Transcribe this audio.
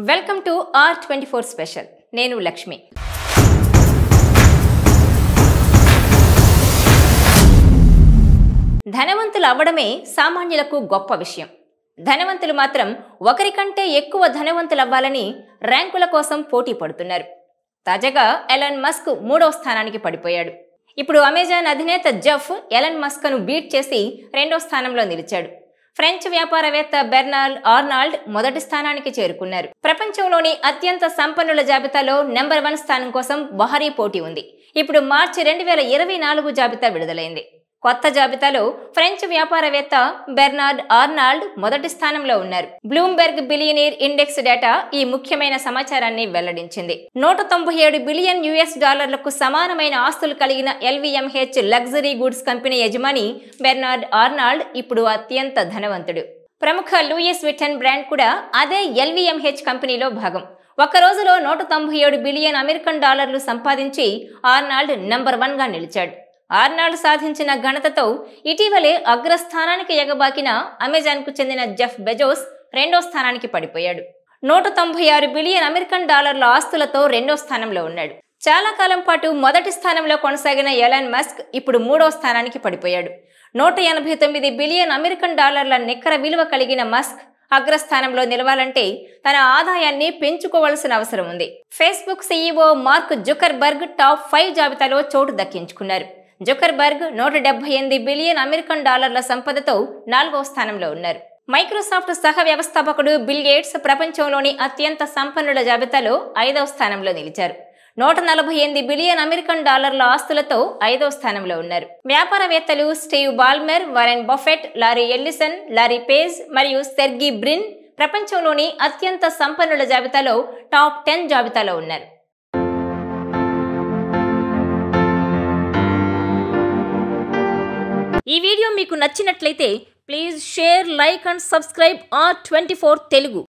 Welcome to R24 special. నేను లక్ష్మి. ధనవంతులు అవ్వడమే సామాన్యులకు గొప్ప విషయం. ధనవంతులు మాత్రం ఒకరికంటే ఎక్కువ ధనవంతులు అవ్వాలని ర్యాంకుల కోసం పోటీ పడుతున్నారు. తాజాగా ఎలాన్ మస్క్ 3వ స్థానానికి పడిపోయాడు. ఇప్పుడు అమెజాన్ అధినేత జెఫ్ ఎలాన్ మస్క్ను బీట్ చేసి 2వ స్థానంలో నిలిచాడు. ఫ్రెంచ్ వ్యాపారవేత్త బెర్నార్డ్ ఆర్నాల్డ్ మొదటి స్థానానికి చేరుకున్నారు. ప్రపంచంలోని అత్యంత సంపన్నుల జాబితాలో నెంబర్ 1 స్థానం కోసం భారీ పోటీ ఉంది. ఇప్పుడు మార్చి 2024 జాబితా విడుదలైంది. కొత్త జాబితాలో ఫ్రెంచ్ వ్యాపారవేత్త బెర్నార్డ్ ఆర్నాల్డ్ మొదటి స్థానంలో ఉన్నారు. బ్లూంబెర్గ్ బిలియనీర్ ఇండెక్స్ డేటా ఈ ముఖ్యమైన సమాచారాన్ని వెల్లడించింది. 197 బిలియన్ US సమానమైన ఆస్తులు కలిగిన LVMH లగ్జరీ గుడ్స్ కంపెనీ యజమాని బెర్నార్డ్ ఆర్నాల్డ్ ఇప్పుడు అత్యంత ధనవంతుడు. ప్రముఖ లూయిస్ విటన్ బ్రాండ్ కూడా అదే LVMH కంపెనీలో భాగం. ఒక రోజులో 197 బిలియన్ అమెరికన్ డాలర్లు సంపాదించి ఆర్నాల్డ్ నెంబర్ 1గా నిలిచాడు. ఆర్నాల్డ్ సాధించిన ఘనతతో ఇటీవలే అగ్రస్థానానికి ఎగబాకిన అమెజాన్కు చెందిన జెఫ్ బెజోస్ 2వ స్థానానికి పడిపోయాడు. 196 బిలియన్ అమెరికన్ డాలర్ల ఆస్తులతో 2వ స్థానంలో ఉన్నాడు. చాలా కాలం పాటు మొదటి స్థానంలో కొనసాగిన ఎలాన్ మస్క్ ఇప్పుడు 3వ స్థానానికి పడిపోయాడు. 189 బిలియన్ అమెరికన్ డాలర్ల నికర విలువ కలిగిన మస్క్ అగ్రస్థానంలో నిలవాలంటే తన ఆదాయాన్ని పెంచుకోవాల్సిన అవసరం ఉంది. Facebook CEO mark Zuckerberg top 5 జాబితాలో చోటు దక్కించుకున్నారు. జుకర్బర్గ్ 178 బిలియన్ అమెరికన్ డాలర్ల సంపదతో 4వ స్థానంలో ఉన్నారు. మైక్రోసాఫ్ట్ సహ వ్యవస్థాపకుడు బిల్ గేట్స్ ప్రపంచంలోని అత్యంత సంపన్నుల జాబితాలో 5వ స్థానంలో నిలిచారు. 148 బిలియన్ అమెరికన్ డాలర్ల ఆస్తులతో 5వ స్థానంలో ఉన్నారు. వ్యాపారవేత్తలు Steve Ballmer, Warren Buffett, Larry Ellison, Larry Page మరియు సెర్గీ బ్రిన్ ప్రపంచంలోని అత్యంత సంపన్నుల జాబితాలో టాప్ 10 జాబితాలో ఉన్నారు. ఈ వీడియో మీకు నచ్చినట్లయితే please share, like and subscribe R24 Telugu.